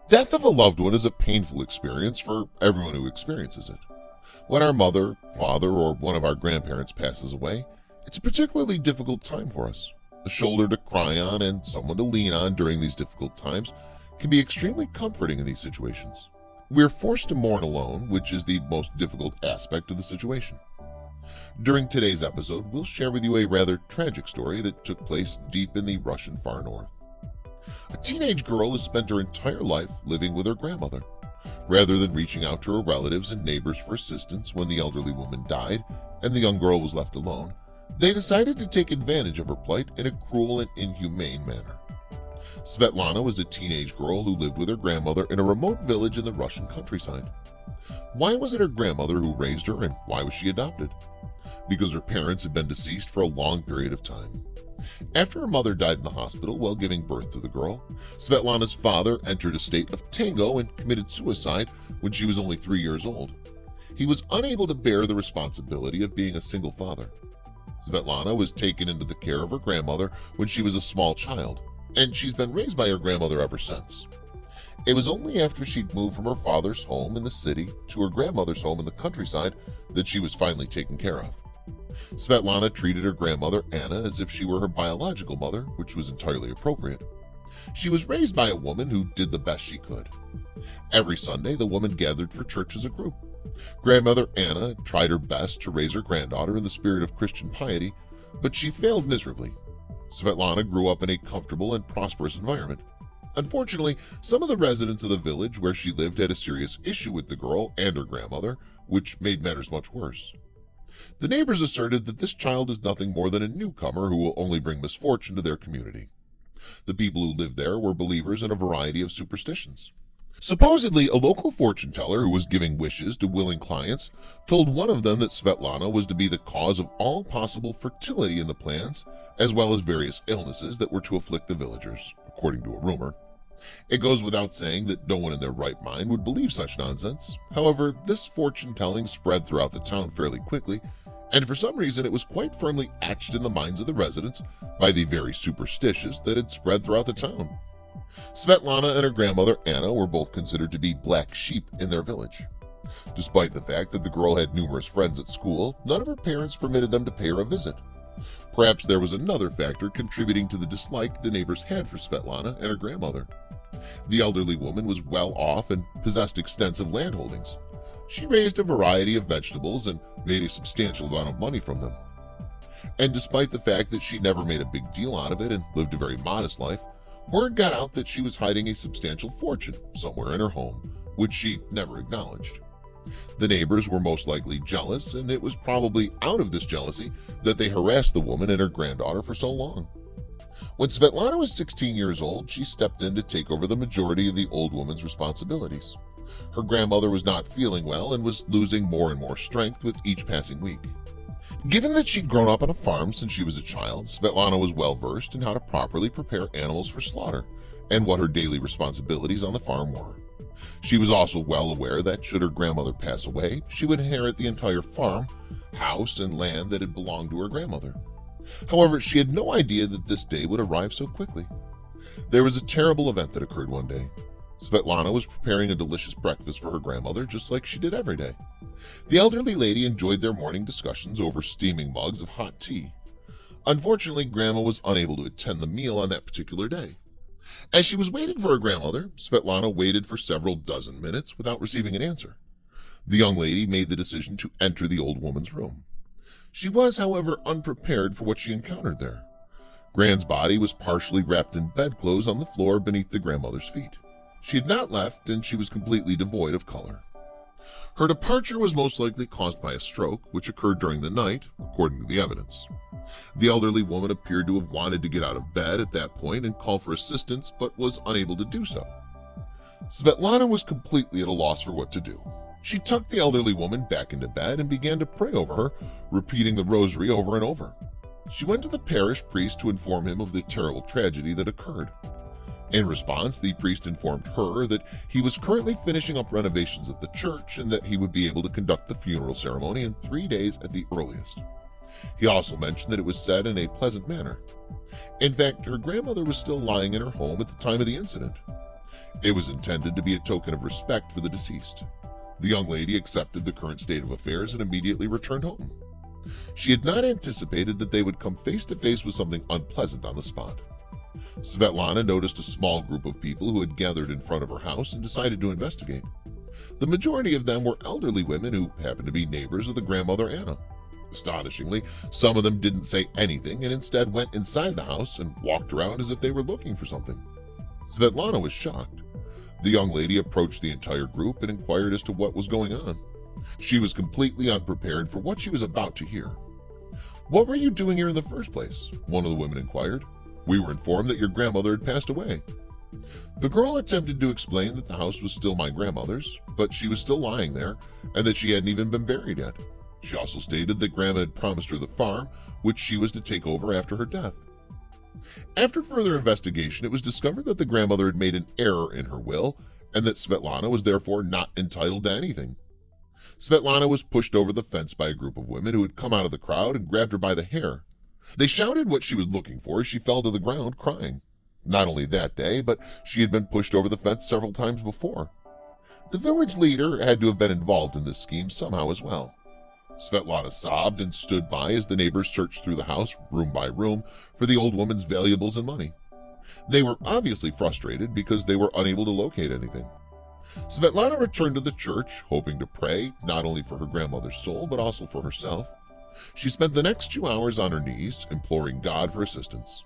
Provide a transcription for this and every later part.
Death of a loved one is a painful experience for everyone who experiences it. When our mother, father, or one of our grandparents passes away, it's a particularly difficult time for us. A shoulder to cry on and someone to lean on during these difficult times can be extremely comforting in these situations. We're forced to mourn alone, which is the most difficult aspect of the situation. During today's episode, we'll share with you a rather tragic story that took place deep in the Russian far north. A teenage girl has spent her entire life living with her grandmother. Rather than reaching out to her relatives and neighbors for assistance when the elderly woman died and the young girl was left alone, they decided to take advantage of her plight in a cruel and inhumane manner. Svetlana was a teenage girl who lived with her grandmother in a remote village in the Russian countryside. Why was it her grandmother who raised her, and why was she adopted? Because her parents had been deceased for a long period of time. After her mother died in the hospital while giving birth to the girl, Svetlana's father entered a state of tango and committed suicide when she was only 3 years old. He was unable to bear the responsibility of being a single father. Svetlana was taken into the care of her grandmother when she was a small child, and she's been raised by her grandmother ever since. It was only after she'd moved from her father's home in the city to her grandmother's home in the countryside that she was finally taken care of. Svetlana treated her grandmother, Anna, as if she were her biological mother, which was entirely appropriate. She was raised by a woman who did the best she could. Every Sunday, the woman gathered for church as a group. Grandmother Anna tried her best to raise her granddaughter in the spirit of Christian piety, but she failed miserably. Svetlana grew up in a comfortable and prosperous environment. Unfortunately, some of the residents of the village where she lived had a serious issue with the girl and her grandmother, which made matters much worse. The neighbors asserted that this child is nothing more than a newcomer who will only bring misfortune to their community. The people who lived there were believers in a variety of superstitions. Supposedly, a local fortune teller who was giving wishes to willing clients told one of them that Svetlana was to be the cause of all possible fertility in the plans, as well as various illnesses that were to afflict the villagers, according to a rumor. It goes without saying that no one in their right mind would believe such nonsense. However, this fortune-telling spread throughout the town fairly quickly, and for some reason it was quite firmly etched in the minds of the residents by the very superstitious that had spread throughout the town. Svetlana and her grandmother Anna were both considered to be black sheep in their village. Despite the fact that the girl had numerous friends at school, none of her parents permitted them to pay her a visit. Perhaps there was another factor contributing to the dislike the neighbors had for Svetlana and her grandmother. The elderly woman was well off and possessed extensive land holdings. She raised a variety of vegetables and made a substantial amount of money from them. And despite the fact that she never made a big deal out of it and lived a very modest life, word got out that she was hiding a substantial fortune somewhere in her home, which she never acknowledged. The neighbors were most likely jealous, and it was probably out of this jealousy that they harassed the woman and her granddaughter for so long. When Svetlana was 16 years old, she stepped in to take over the majority of the old woman's responsibilities. Her grandmother was not feeling well and was losing more and more strength with each passing week. Given that she'd grown up on a farm since she was a child, Svetlana was well versed in how to properly prepare animals for slaughter and what her daily responsibilities on the farm were. She was also well aware that should her grandmother pass away, she would inherit the entire farm, house, and land that had belonged to her grandmother. However, she had no idea that this day would arrive so quickly. There was a terrible event that occurred one day. Svetlana was preparing a delicious breakfast for her grandmother just like she did every day. The elderly lady enjoyed their morning discussions over steaming mugs of hot tea. Unfortunately, Grandma was unable to attend the meal on that particular day. As she was waiting for her grandmother, Svetlana waited for several dozen minutes without receiving an answer. The young lady made the decision to enter the old woman's room. She was, however, unprepared for what she encountered there. Gran's body was partially wrapped in bedclothes on the floor beneath the grandmother's feet. She had not left, and she was completely devoid of color. Her departure was most likely caused by a stroke, which occurred during the night, according to the evidence. The elderly woman appeared to have wanted to get out of bed at that point and call for assistance, but was unable to do so. Svetlana was completely at a loss for what to do. She tucked the elderly woman back into bed and began to pray over her, repeating the rosary over and over. She went to the parish priest to inform him of the terrible tragedy that occurred. In response, the priest informed her that he was currently finishing up renovations at the church and that he would be able to conduct the funeral ceremony in 3 days at the earliest. He also mentioned that it was said in a pleasant manner. In fact, her grandmother was still lying in her home at the time of the incident. It was intended to be a token of respect for the deceased. The young lady accepted the current state of affairs and immediately returned home. She had not anticipated that they would come face to face with something unpleasant on the spot. Svetlana noticed a small group of people who had gathered in front of her house and decided to investigate. The majority of them were elderly women who happened to be neighbors of the grandmother Anna. Astonishingly, some of them didn't say anything and instead went inside the house and walked around as if they were looking for something. Svetlana was shocked. The young lady approached the entire group and inquired as to what was going on. She was completely unprepared for what she was about to hear. "What were you doing here in the first place?" one of the women inquired. "We were informed that your grandmother had passed away." The girl attempted to explain that the house was still my grandmother's, but she was still lying there, and that she hadn't even been buried yet. She also stated that Grandma had promised her the farm, which she was to take over after her death. After further investigation, it was discovered that the grandmother had made an error in her will, and that Svetlana was therefore not entitled to anything. Svetlana was pushed over the fence by a group of women who had come out of the crowd and grabbed her by the hair. They shouted what she was looking for as she fell to the ground crying. Not only that day, but she had been pushed over the fence several times before. The village leader had to have been involved in this scheme somehow as well. Svetlana sobbed and stood by as the neighbors searched through the house, room by room, for the old woman's valuables and money. They were obviously frustrated because they were unable to locate anything. Svetlana returned to the church, hoping to pray not only for her grandmother's soul, but also for herself. She spent the next 2 hours on her knees, imploring God for assistance.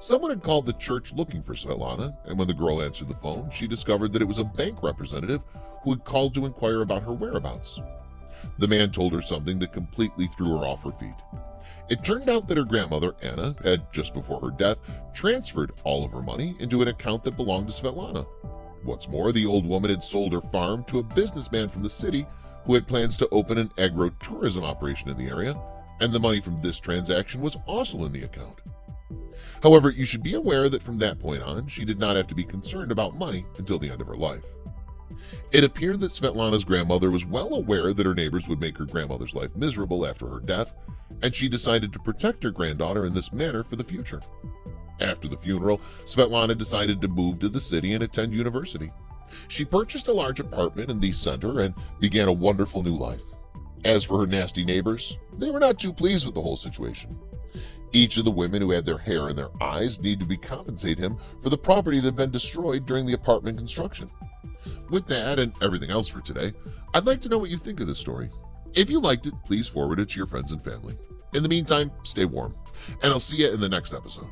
Someone had called the church looking for Svetlana, and when the girl answered the phone, she discovered that it was a bank representative who had called to inquire about her whereabouts. The man told her something that completely threw her off her feet. It turned out that her grandmother, Anna, had, just before her death, transferred all of her money into an account that belonged to Svetlana. What's more, the old woman had sold her farm to a businessman from the city who had plans to open an agro-tourism operation in the area, and the money from this transaction was also in the account. However, you should be aware that from that point on, she did not have to be concerned about money until the end of her life. It appeared that Svetlana's grandmother was well aware that her neighbors would make her grandmother's life miserable after her death, and she decided to protect her granddaughter in this manner for the future. After the funeral, Svetlana decided to move to the city and attend university. She purchased a large apartment in the center and began a wonderful new life. As for her nasty neighbors, they were not too pleased with the whole situation. Each of the women who had their hair in their eyes needed to compensate him for the property that had been destroyed during the apartment construction. With that and everything else for today, I'd like to know what you think of this story. If you liked it, please forward it to your friends and family. In the meantime, stay warm, and I'll see you in the next episode.